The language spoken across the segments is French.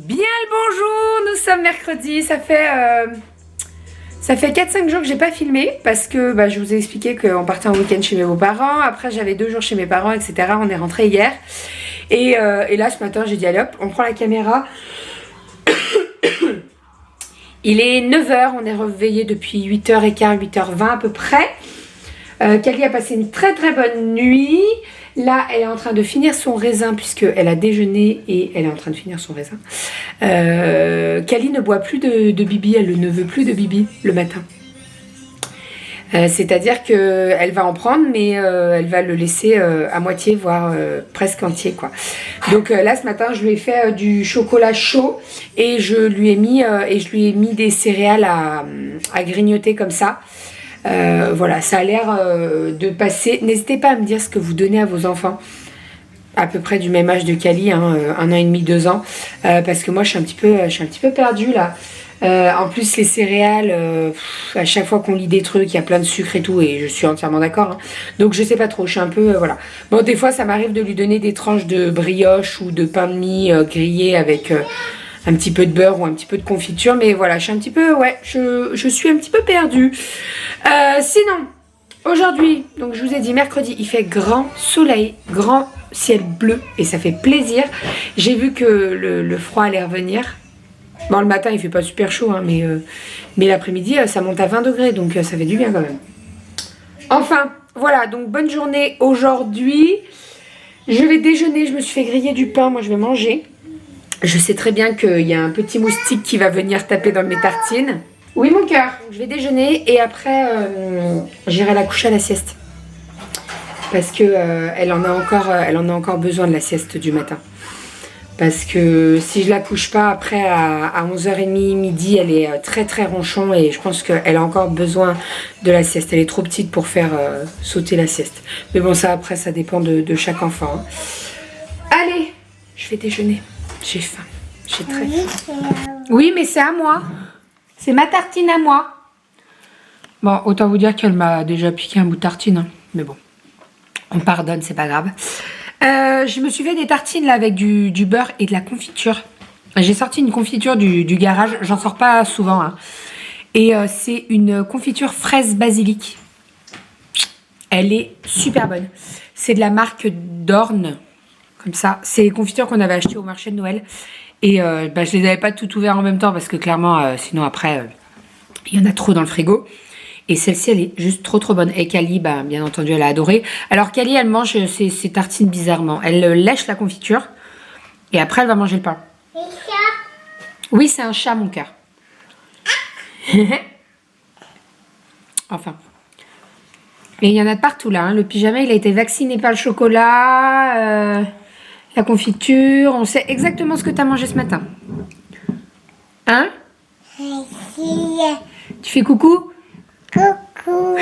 Bien le bonjour, nous sommes mercredi, ça fait 4-5 jours que j'ai pas filmé parce que je vous ai expliqué qu'on partait en week-end chez mes beaux-parents, après j'avais 2 jours chez mes parents, etc. On est rentré hier et là ce matin j'ai dit allez hop, on prend la caméra. Il est 9h, on est réveillé depuis 8h15, 8h20 à peu près. Kali a passé une très très bonne nuit. Là, elle est en train de finir son raisin puisqu'elle a déjeuné et elle est en train de finir son raisin. Kali ne boit plus de bibi, elle ne veut plus de bibi le matin. C'est-à-dire qu'elle va en prendre, mais elle va le laisser à moitié, voire presque entier, quoi. Donc là, ce matin, je lui ai fait du chocolat chaud et je lui ai mis des céréales à grignoter comme ça. Voilà, ça a l'air de passer. N'hésitez pas à me dire ce que vous donnez à vos enfants, à peu près du même âge de Kali, 1 an et demi, 2 ans, parce que moi je suis un petit peu perdue là. En plus les céréales, à chaque fois qu'on lit des trucs, il y a plein de sucre et tout, et je suis entièrement d'accord. Donc je sais pas trop, je suis un peu voilà. Bon, des fois ça m'arrive de lui donner des tranches de brioche ou de pain de mie grillé avec un petit peu de beurre ou un petit peu de confiture, mais voilà, je suis un petit peu, ouais, je suis un petit peu perdue. Sinon, aujourd'hui, donc je vous ai dit mercredi, il fait grand soleil, grand ciel bleu et ça fait plaisir. J'ai vu que le froid allait revenir. Bon, le matin il fait pas super chaud, hein, mais l'après-midi ça monte à 20 degrés, donc ça fait du bien quand même. Enfin, voilà, donc bonne journée aujourd'hui. Je vais déjeuner, je me suis fait griller du pain, moi je vais manger. Je sais très bien qu'il y a un petit moustique qui va venir taper dans mes tartines. Oui mon cœur, je vais déjeuner et après j'irai la coucher à la sieste. Parce que elle en a encore besoin de la sieste du matin. Parce que si je la couche pas après à 11h30 midi, elle est très très ronchon et je pense qu'elle a encore besoin de la sieste. Elle est trop petite pour faire sauter la sieste. Mais bon, ça après ça dépend de chaque enfant, hein. Allez, je vais déjeuner. J'ai faim. J'ai très faim. Oui, mais c'est à moi. C'est ma tartine à moi. Bon, autant vous dire qu'elle m'a déjà piqué un bout de tartine, hein. Mais bon, on pardonne, c'est pas grave. Je me suis fait des tartines là avec du beurre et de la confiture. J'ai sorti une confiture du garage, j'en sors pas souvent, hein. Et c'est une confiture fraise basilic. Elle est super bonne. C'est de la marque Dorn, comme ça. C'est les confitures qu'on avait achetées au marché de Noël. Et je les avais pas toutes ouvertes en même temps parce que clairement, sinon après, il y en a trop dans le frigo. Et celle-ci, elle est juste trop trop bonne. Et Kali, bien entendu, elle a adoré. Alors Kali, elle mange ses tartines bizarrement. Elle lèche la confiture et après, elle va manger le pain. C'est ça? Oui, c'est un chat, mon cœur. Enfin. Et il y en a de partout là, hein. Le pyjama, il a été vacciné par le chocolat, la confiture. On sait exactement ce que tu as mangé ce matin. Hein? Tu fais coucou? Coucou.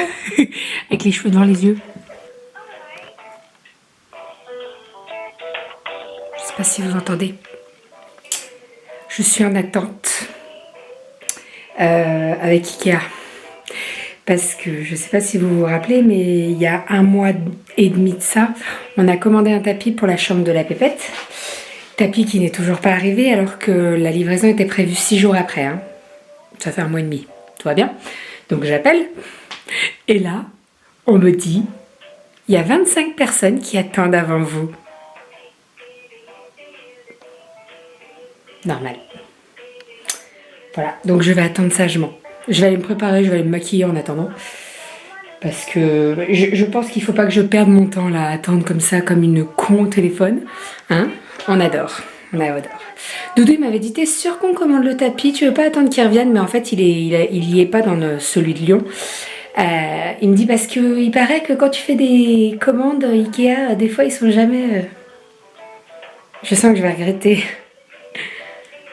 Avec les cheveux devant les yeux. Je sais pas si vous entendez. Je suis en attente avec Ikea. Parce que je sais pas si vous vous rappelez, mais il y a 1 mois et demi de ça, on a commandé un tapis pour la chambre de la pépette. Tapis qui n'est toujours pas arrivé alors que la livraison était prévue 6 jours après, hein. Ça fait 1 mois et demi. Tout va bien? Donc j'appelle. Et là, on me dit, il y a 25 personnes qui attendent avant vous. Normal. Voilà, donc je vais attendre sagement. Je vais aller me préparer, je vais aller me maquiller en attendant. Parce que je pense qu'il ne faut pas que je perde mon temps là, à attendre comme ça, comme une con au téléphone. Hein? On adore. On adore. Doudou, il m'avait dit, t'es sûr qu'on commande le tapis? Tu veux pas attendre qu'il revienne? Mais en fait, il y est pas dans celui de Lyon. Il me dit parce qu'il paraît que quand tu fais des commandes Ikea, des fois ils sont jamais... Je sens que je vais regretter.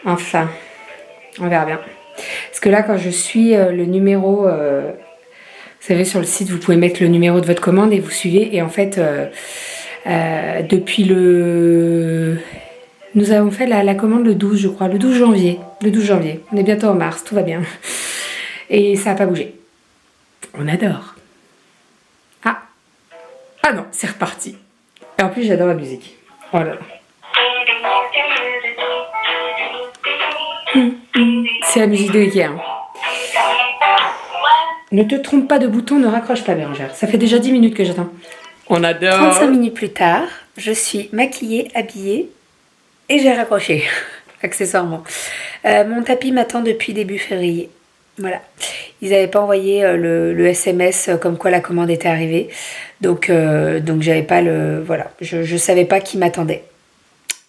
Enfin, on verra bien. Parce que là, quand je suis le numéro... vous savez, sur le site, vous pouvez mettre le numéro de votre commande et vous suivez. Et en fait, depuis le... Nous avons fait la commande le 12, je crois, le 12 janvier. Le 12 janvier. On est bientôt en mars, tout va bien. Et ça n'a pas bougé. On adore. Ah non, c'est reparti. Et en plus, j'adore la musique. Oh là là. C'est la musique de Ikea. Hein. Ne te trompe pas de bouton, ne raccroche pas, Bérangère. Ça fait déjà 10 minutes que j'attends. On adore. 35 minutes plus tard, je suis maquillée, habillée et j'ai raccroché, accessoirement. Mon tapis m'attend depuis début février. Voilà. Ils n'avaient pas envoyé le SMS comme quoi la commande était arrivée. Donc j'avais pas le... Voilà. Je savais pas qui m'attendait.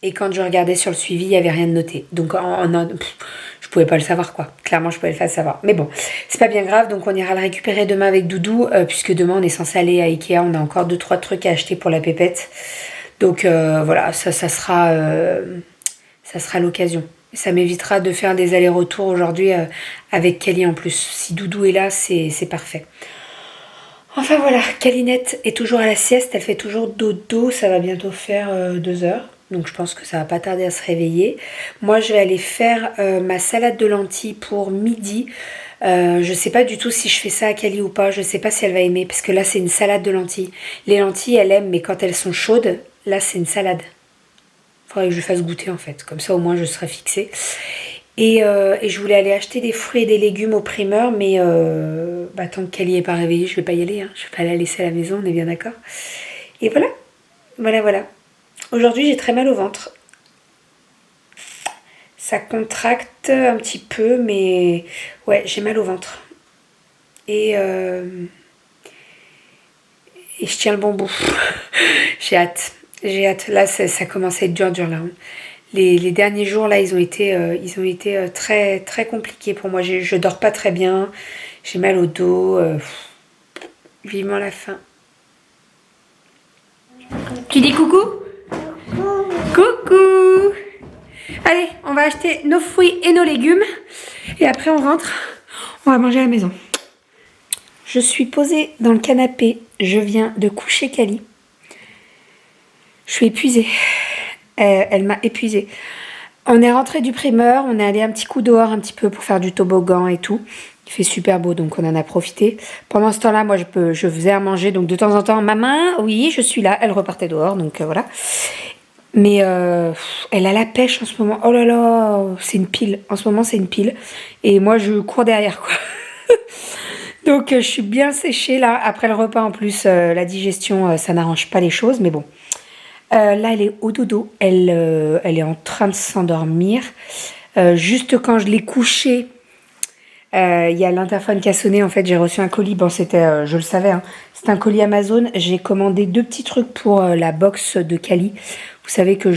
Et quand je regardais sur le suivi, il n'y avait rien de noté. Donc je pouvais pas le savoir, quoi. Clairement, je pouvais pas le savoir. Mais bon, c'est pas bien grave. Donc on ira le récupérer demain avec Doudou. Puisque demain, on est censé aller à Ikea. On a encore 2-3 trucs à acheter pour la pépette. Donc voilà, ça sera l'occasion. Ça m'évitera de faire des allers-retours aujourd'hui avec Kelly en plus. Si Doudou est là, c'est parfait. Enfin voilà, Kalinette est toujours à la sieste, elle fait toujours dodo, ça va bientôt faire 2 heures. Donc je pense que ça va pas tarder à se réveiller. Moi je vais aller faire ma salade de lentilles pour midi. Je sais pas du tout si je fais ça à Kali ou pas, je sais pas si elle va aimer. Parce que là c'est une salade de lentilles. Les lentilles elle aime, mais quand elles sont chaudes, là c'est une salade. Faudrait que je lui fasse goûter en fait, comme ça au moins je serai fixée. Et je voulais aller acheter des fruits et des légumes au primeur, mais tant que Kelly n'est pas réveillée, je vais pas y aller. Hein. Je vais pas la laisser à la maison, on est bien d'accord. Et voilà, voilà. Aujourd'hui, j'ai très mal au ventre. Ça contracte un petit peu, mais ouais, j'ai mal au ventre. Et je tiens le bon bout. J'ai hâte. Là, ça commence à être dur là. Les derniers jours là ils ont été très très compliqués pour moi. Je dors pas très bien, j'ai mal au dos, vivement la fin. Tu dis coucou? Coucou. Allez, on va acheter nos fruits et nos légumes et après on rentre, on va manger à la maison. Je suis posée dans le canapé, je viens de coucher Kali. Je suis épuisée, elle m'a épuisée. On est rentré du primeur, on est allé un petit coup dehors un petit peu pour faire du toboggan et tout. Il fait super beau donc on en a profité. Pendant ce temps-là, moi je faisais à manger donc de temps en temps, maman, oui je suis là, elle repartait dehors donc voilà. Mais elle a la pêche en ce moment, oh là là, c'est une pile, en ce moment c'est une pile. Et moi je cours derrière quoi. Donc je suis bien séchée là, après le repas en plus, la digestion ça n'arrange pas les choses mais bon. Là, elle est au dodo, elle est en train de s'endormir. Juste quand je l'ai couchée, il y a l'interphone qui a sonné. En fait, j'ai reçu un colis. Bon, c'était, je le savais, hein, c'est un colis Amazon. J'ai commandé 2 petits trucs pour la box de Kali. Vous savez que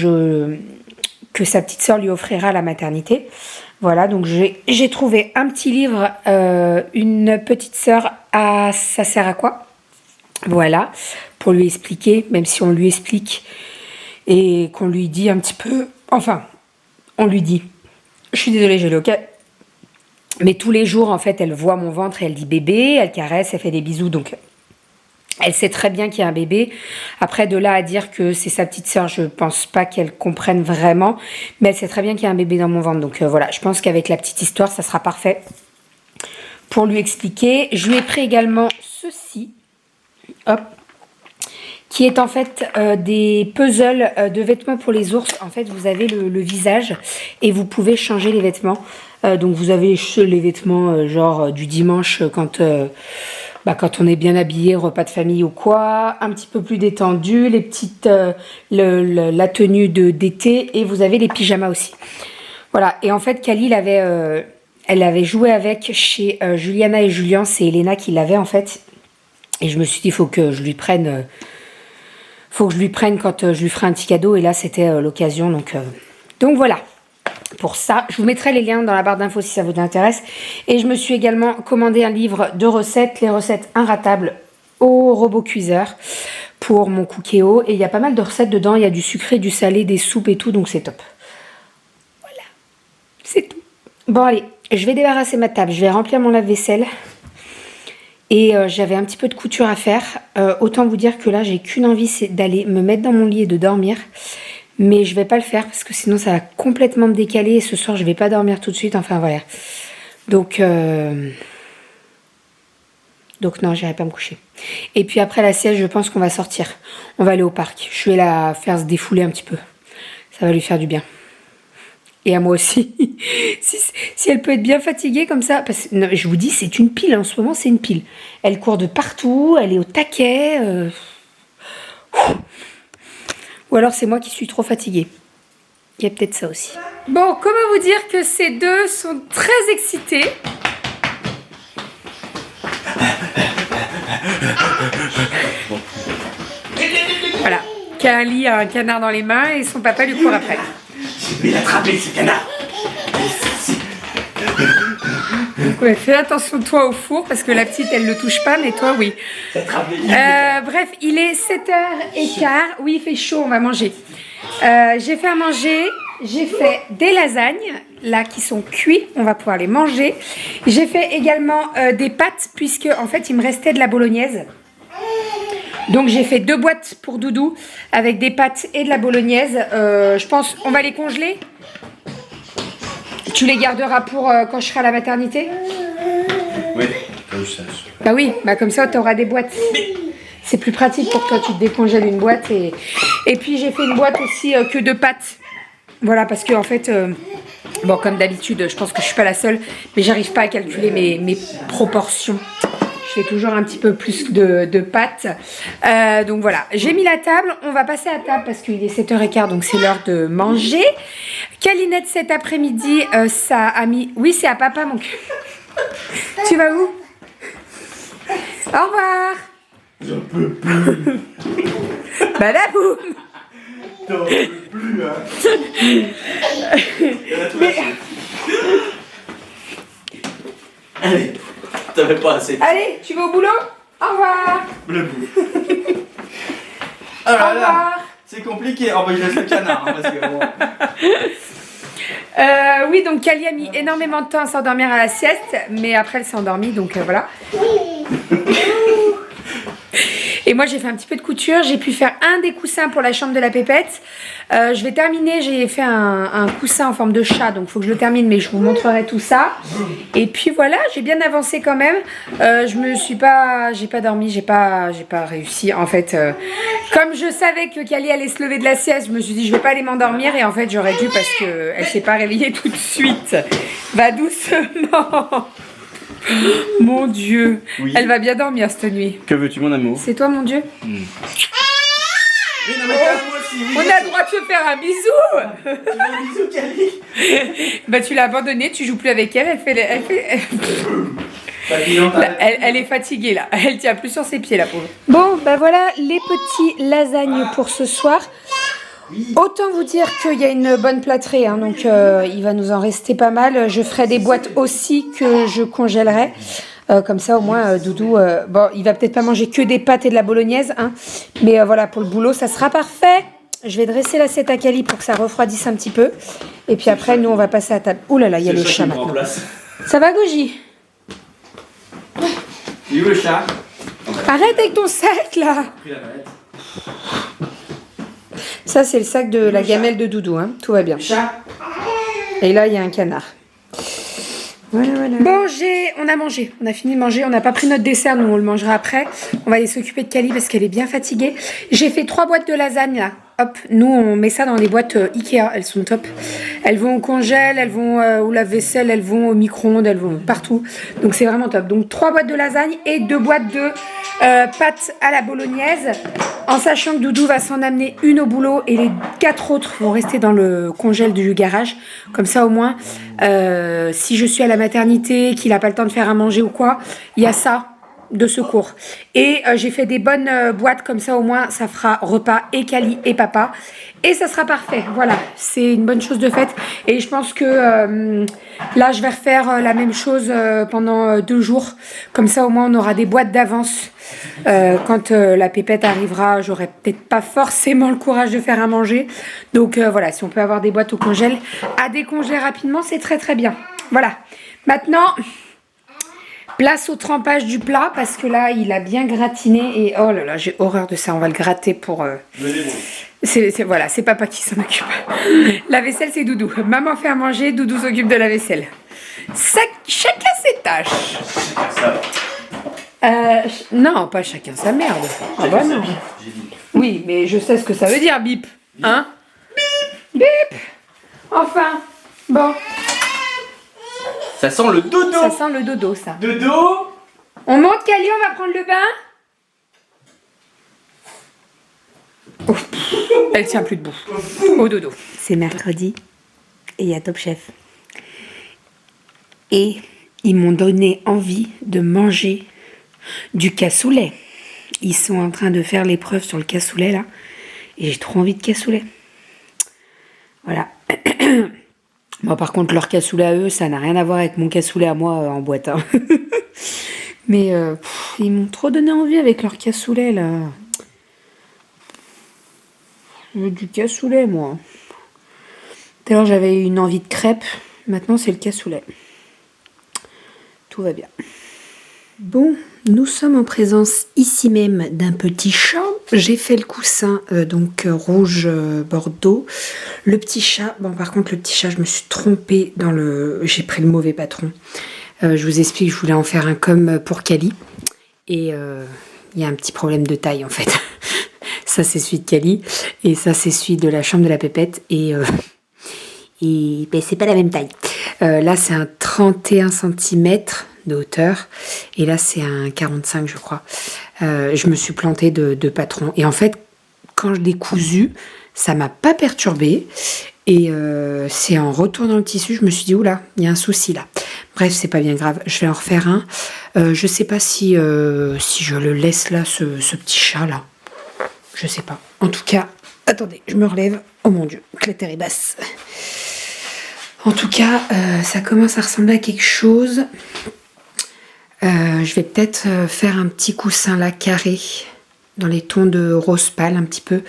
sa petite sœur lui offrira à la maternité. Voilà, donc j'ai trouvé un petit livre, une petite sœur, ça sert à quoi? Voilà, pour lui expliquer, même si on lui explique et qu'on lui dit un petit peu, enfin, on lui dit, je suis désolée, je l'ai ok, mais tous les jours, en fait, elle voit mon ventre et elle dit bébé, elle caresse, elle fait des bisous, donc elle sait très bien qu'il y a un bébé. Après, de là à dire que c'est sa petite sœur, je pense pas qu'elle comprenne vraiment, mais elle sait très bien qu'il y a un bébé dans mon ventre, donc voilà, je pense qu'avec la petite histoire, ça sera parfait pour lui expliquer. Je lui ai pris également ceci. Hop, qui est en fait des puzzles de vêtements pour les ours. En fait, vous avez le visage et vous pouvez changer les vêtements. Donc, vous avez les vêtements genre du dimanche quand on est bien habillé, repas de famille ou quoi. Un petit peu plus détendu, les petites, la tenue d'été et vous avez les pyjamas aussi. Voilà, et en fait, Kali, elle avait joué avec chez Juliana et Julien. C'est Elena qui l'avait en fait. Et je me suis dit, il faut que je lui prenne quand je lui ferai un petit cadeau. Et là, c'était l'occasion. Donc voilà. Pour ça, je vous mettrai les liens dans la barre d'infos si ça vous intéresse. Et je me suis également commandé un livre de recettes, les recettes inratables au robot cuiseur pour mon cookéo. Et il y a pas mal de recettes dedans. Il y a du sucré, du salé, des soupes et tout. Donc c'est top. Voilà. C'est tout. Bon, allez. Je vais débarrasser ma table. Je vais remplir mon lave-vaisselle. Et j'avais un petit peu de couture à faire. Autant vous dire que là, j'ai qu'une envie, c'est d'aller me mettre dans mon lit et de dormir. Mais je vais pas le faire parce que sinon, ça va complètement me décaler. Et ce soir, je vais pas dormir tout de suite. Enfin, voilà. Donc non, j'irai pas me coucher. Et puis après la sieste, je pense qu'on va sortir. On va aller au parc. Je vais la faire se défouler un petit peu. Ça va lui faire du bien. Et à moi aussi. si elle peut être bien fatiguée comme ça. Parce que non, je vous dis, c'est une pile. En ce moment, c'est une pile. Elle court de partout. Elle est au taquet. Ou alors, c'est moi qui suis trop fatiguée. Il y a peut-être ça aussi. Bon, comment vous dire que ces deux sont très excités. Voilà. Kali a un canard dans les mains et son papa lui court après. Je vais l'attraper, ce canard. Ouais, fais attention toi au four parce que la petite elle le touche pas mais toi oui. Bref, il est 7h15. Oui, il fait chaud, on va manger. J'ai fait à manger, j'ai fait des lasagnes là qui sont cuits, on va pouvoir les manger. J'ai fait également des pâtes puisque en fait il me restait de la bolognaise. Donc j'ai fait 2 boîtes pour Doudou avec des pâtes et de la bolognaise. Je pense on va les congeler. Tu les garderas pour quand je serai à la maternité? Oui, comme ça. Bah oui, bah comme ça tu auras des boîtes. C'est plus pratique pour toi, tu te décongèles une boîte. Et puis j'ai fait une boîte aussi que de pâtes. Voilà, parce que en fait, bon comme d'habitude, je pense que je suis pas la seule, mais j'arrive pas à calculer mes proportions. Je fais toujours un petit peu plus de pâtes. Donc voilà, j'ai mis la table. On va passer à table parce qu'il est 7h15, donc c'est l'heure de manger. Calinette cet après-midi, ça a mis... Oui, c'est à papa, mon cul. Tu vas où? Au revoir. J'en peux plus. Badaboum. J'en peux plus, hein. Allez, t'avais pas assez. Allez, tu vas au boulot? Au revoir. Le bout. Au revoir. C'est compliqué. Oh, bah, je laisse le canard, hein, parce que bon. Oui, donc Kali a mis énormément de temps à s'endormir à la sieste, mais après elle s'est endormie, donc voilà. Et moi j'ai fait un petit peu de couture, j'ai pu faire un des coussins pour la chambre de la pépette. Je vais terminer, j'ai fait un coussin en forme de chat, donc il faut que je le termine, mais je vous montrerai tout ça. Et puis voilà, j'ai bien avancé quand même. J'ai pas dormi, j'ai pas réussi. En fait, comme je savais que Kali allait se lever de la sieste, je me suis dit je vais pas aller m'endormir et en fait j'aurais dû parce que elle s'est pas réveillée tout de suite. Va doucement. Mon Dieu, Oui. Elle va bien dormir cette nuit. Que veux-tu, mon amour? C'est toi, mon Dieu? Oui, non, mais calme-moi aussi. Oui, On a le droit de se faire un bisou. Tu veux un bisou, Kali? Bah tu l'as abandonnée, tu joues plus avec elle. Elle est fatiguée là. Elle tient plus sur ses pieds, la pauvre. Bon, bah voilà les petits lasagnes pour ce soir. Autant vous dire qu'il y a une bonne plâtrée, hein, donc il va nous en rester pas mal. Je ferai des boîtes aussi que je congèlerai. Comme ça, au moins, Doudou, bon, il va peut-être pas manger que des pâtes et de la bolognaise, hein, mais voilà, pour le boulot, ça sera parfait. Je vais dresser l'assiette à Kali pour que ça refroidisse un petit peu. Et puis après, nous, on va passer à table. Ouh là là, il y a le chat maintenant. Ça va, Goji? Il est où le chat? Arrête avec ton sac, là. Ça, c'est le sac de la gamelle de Doudou, hein. Tout va bien. Chat? Et là, il y a un canard. Voilà, voilà. Bon, on a mangé, on a fini de manger, on n'a pas pris notre dessert, nous on le mangera après. On va aller s'occuper de Kali parce qu'elle est bien fatiguée. J'ai fait 3 boîtes de lasagne là. Hop, nous on met ça dans les boîtes Ikea, elles sont top. Elles vont au congèle, elles vont au lave-vaisselle, elles vont au micro-ondes, elles vont partout. Donc c'est vraiment top. Donc 3 boîtes de lasagne et 2 boîtes de pâtes à la bolognaise. En sachant que Doudou va s'en amener une au boulot et les 4 autres vont rester dans le congèle du garage. Comme ça au moins, si je suis à la maternité, qu'il n'a pas le temps de faire à manger ou quoi, il y a ça de secours. Et j'ai fait des bonnes boîtes, comme ça au moins ça fera repas et Kali et papa. Et ça sera parfait, voilà, c'est une bonne chose de faite. Et je pense que là je vais refaire la même chose pendant 2 jours. Comme ça au moins on aura des boîtes d'avance. Quand la pépette arrivera, j'aurai peut-être pas forcément le courage de faire à manger. Donc voilà, si on peut avoir des boîtes au congèle à décongeler rapidement, c'est très très bien. Voilà, maintenant place au trempage du plat parce que là il a bien gratiné et oh là là, j'ai horreur de ça. On va le gratter pour voilà, c'est papa qui s'en occupe. La vaisselle c'est Doudou. Maman fait à manger, Doudou s'occupe de la vaisselle. Chacun ses tâches. Non, pas chacun sa merde. Ah bah non. Oui, mais je sais ce que ça veut dire, bip. Hein? Bip. Bip. Enfin, Bon, Ça sent le dodo. ça sent le dodo, ça. Dodo. On monte, Cali, on va prendre le bain. Ouf, elle tient plus debout. Au dodo. C'est mercredi et il y a Top Chef. Et ils m'ont donné envie de manger du cassoulet. Ils sont en train de faire l'épreuve sur le cassoulet là. Et j'ai trop envie de cassoulet. Voilà. Bon, par contre, leur cassoulet à eux, ça n'a rien à voir avec mon cassoulet à moi en boîte. Hein. Mais ils m'ont trop donné envie avec leur cassoulet là. Je veux du cassoulet, moi. Tout à l'heure, j'avais une envie de crêpes. Maintenant, c'est le cassoulet. Tout va bien. Bon, nous sommes en présence ici même d'un petit chat. J'ai fait le coussin rouge bordeaux. Le petit chat, bon par contre le petit chat, je me suis trompée dans le... J'ai pris le mauvais patron. Je vous explique, je voulais en faire un comme pour Cali. Et il y a un petit problème de taille en fait. Ça c'est celui de Cali et ça c'est celui de la chambre de la pépette. Et ben, c'est pas la même taille. Là c'est un 31 cm de hauteur et là c'est un 45 je crois. Je me suis plantée de patron et en fait quand je l'ai cousu ça m'a pas perturbée et c'est en retournant le tissu je me suis dit oula il y a un souci là. Bref c'est pas bien grave, je vais en refaire un. Je sais pas si je le laisse là ce petit chat là, je sais pas. En tout cas attendez je me relève, oh mon dieu que la terre est basse. En tout cas ça commence à ressembler à quelque chose. Je vais peut-être faire un petit coussin là carré dans les tons de rose pâle un petit peu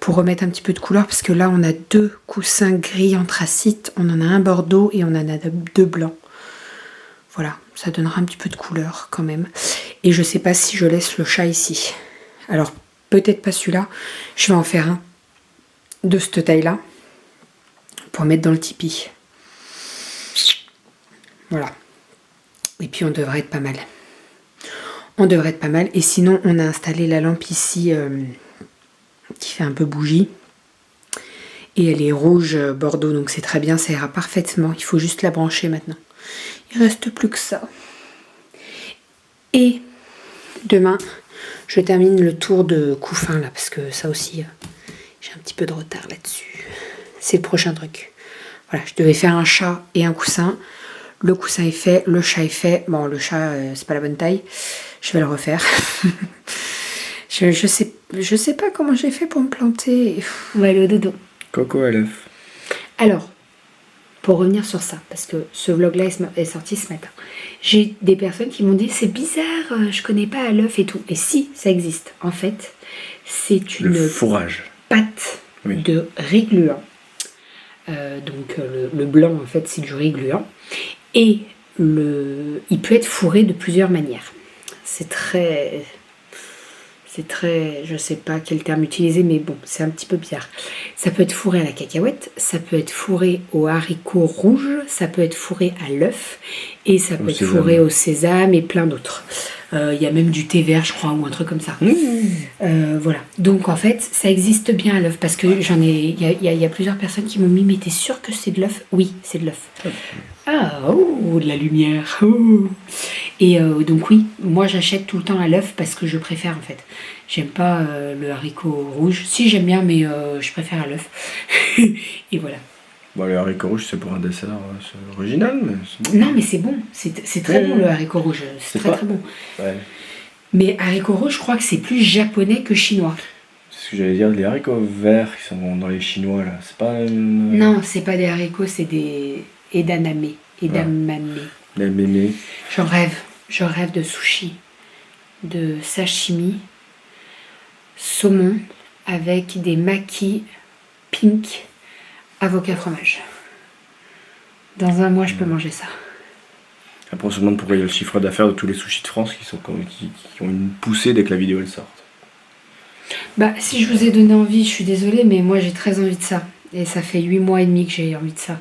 pour remettre un petit peu de couleur parce que là on a deux coussins gris anthracite, on en a un bordeaux et on en a deux blancs. Voilà, ça donnera un petit peu de couleur quand même. Et je sais pas si je laisse le chat ici. Alors peut-être pas celui-là, je vais en faire un de cette taille là pour mettre dans le tipi. Voilà. Et puis on devrait être pas mal. On devrait être pas mal. Et sinon on a installé la lampe ici qui fait un peu bougie. Et elle est rouge bordeaux donc c'est très bien, ça ira parfaitement. Il faut juste la brancher maintenant. Il reste plus que ça. Et demain je termine le tour de couffin là parce que ça aussi j'ai un petit peu de retard là-dessus. C'est le prochain truc. Voilà, je devais faire un chat et un coussin. Le coussin est fait, le chat est fait. Bon, le chat, c'est pas la bonne taille. Je vais le refaire. je sais pas comment j'ai fait pour me planter. On va aller au dodo. Coco à l'œuf. Alors, pour revenir sur ça, parce que ce vlog-là est sorti ce matin. J'ai des personnes qui m'ont dit c'est bizarre, je connais pas à l'œuf et tout. Et si, ça existe. En fait, c'est une Le fourrage. pâte Oui. de riz gluant. Donc le blanc en fait c'est du riz gluant et il peut être fourré de plusieurs manières. C'est très, je sais pas quel terme utiliser mais bon c'est un petit peu bizarre. Ça peut être fourré à la cacahuète, ça peut être fourré au haricot rouge, ça peut être fourré à l'œuf et ça peut être fourré au sésame et plein d'autres. Il y a même du thé vert je crois ou un truc comme ça. Voilà, donc en fait ça existe bien à l'œuf parce que il y a plusieurs personnes qui m'ont mis mais t'es sûr que c'est de l'œuf? Oui c'est de l'œuf. Ah oh de la lumière oh. Et donc oui moi j'achète tout le temps à l'œuf parce que je préfère en fait. J'aime pas le haricot rouge, si j'aime bien mais je préfère à l'œuf. Et voilà. Bon, le haricot rouge, c'est pour un dessert c'est original, mais c'est bon. Non, mais c'est bon. C'est très bon, le haricot rouge. C'est très, très bon. Ouais. Mais haricot rouge, je crois que c'est plus japonais que chinois. C'est ce que j'allais dire, les haricots verts qui sont dans les chinois, là. C'est pas... Non, c'est pas des haricots, c'est des edamame. Edamame. Les mémés. Je rêve de sushi, de sashimi, saumon avec des makis pink, avocat fromage. Dans un mois, je peux manger ça. Après, on se demande pourquoi il y a le chiffre d'affaires de tous les sushis de France qui ont une poussée dès que la vidéo elle sort. Bah, si je vous ai donné envie, je suis désolée, mais moi j'ai très envie de ça. Et ça fait 8 mois et demi que j'ai envie de ça.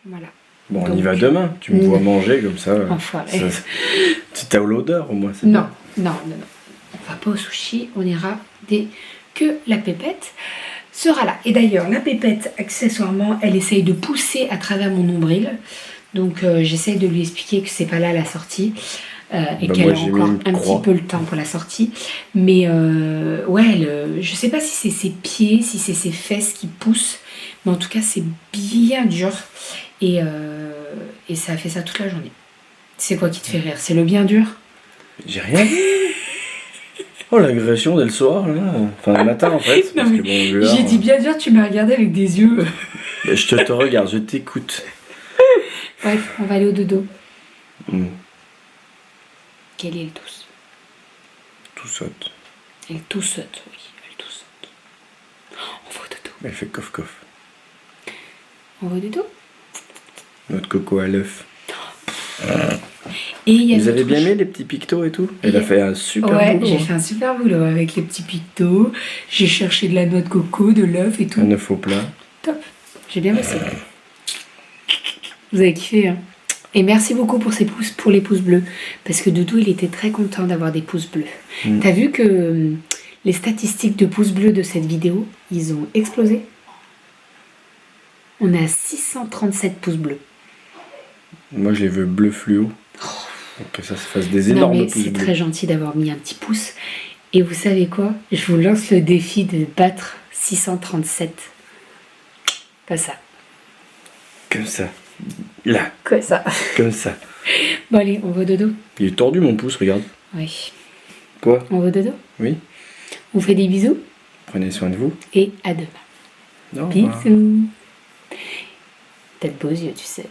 Voilà. Bon, on y va demain. Tu me vois manger comme ça. Enfoiré. Tu t'as l'odeur au moins. Non. On va pas au sushi, on ira que la pépette. sera là. Et d'ailleurs, la pépette, accessoirement, elle essaye de pousser à travers mon nombril. Donc j'essaie de lui expliquer que c'est pas là la sortie. Et qu'elle a encore un petit peu le temps pour la sortie. Mais ouais, je sais pas si c'est ses pieds, si c'est ses fesses qui poussent. Mais en tout cas, c'est bien dur. Et ça a fait ça toute la journée. C'est quoi qui te fait rire? C'est le bien dur? J'ai rien dit. Oh, l'agression dès le soir, là. Enfin, le matin, en fait. Non, mais j'ai dit bien dur, tu m'as regardé avec des yeux. Mais je te regarde, je t'écoute. Bref, on va aller au dodo. Mm. Quelle est elle douce? Tout saute. Elle tout saute, oui, elle tout saute. On va au dodo. Elle fait coff-coff. On va au dodo? Notre coco à l'œuf. Et il y a Vous avez l'autre bien chose. aimé les petits pictos et tout? Elle a fait un super Ouais, boulot. j'ai hein. fait un super boulot avec les petits pictos. J'ai cherché de la noix de coco, de l'œuf et tout. Un œuf au plat. Top. J'ai bien bossé. Vous avez kiffé, hein? Et merci beaucoup pour les pouces bleus. Parce que Doudou, il était très content d'avoir des pouces bleus. Mm. T'as vu que les statistiques de pouces bleus de cette vidéo, ils ont explosé? On est à 637 pouces bleus. Moi, je les veux bleu fluo. Pour que ça se fasse des Non énormes mais pouces c'est bleus. très gentil d'avoir mis un petit pouce. Et vous savez quoi? Je vous lance le défi de battre 637. Pas ça. Comme ça. Là. Quoi ça? Comme ça. Bon allez, on va au dodo. Il est tordu, mon pouce, regarde. Oui. Quoi? On va au dodo. Oui. On fait des bisous. Prenez soin de vous. Et à demain. Au revoir. Bisous. T'as de beaux yeux, tu sais.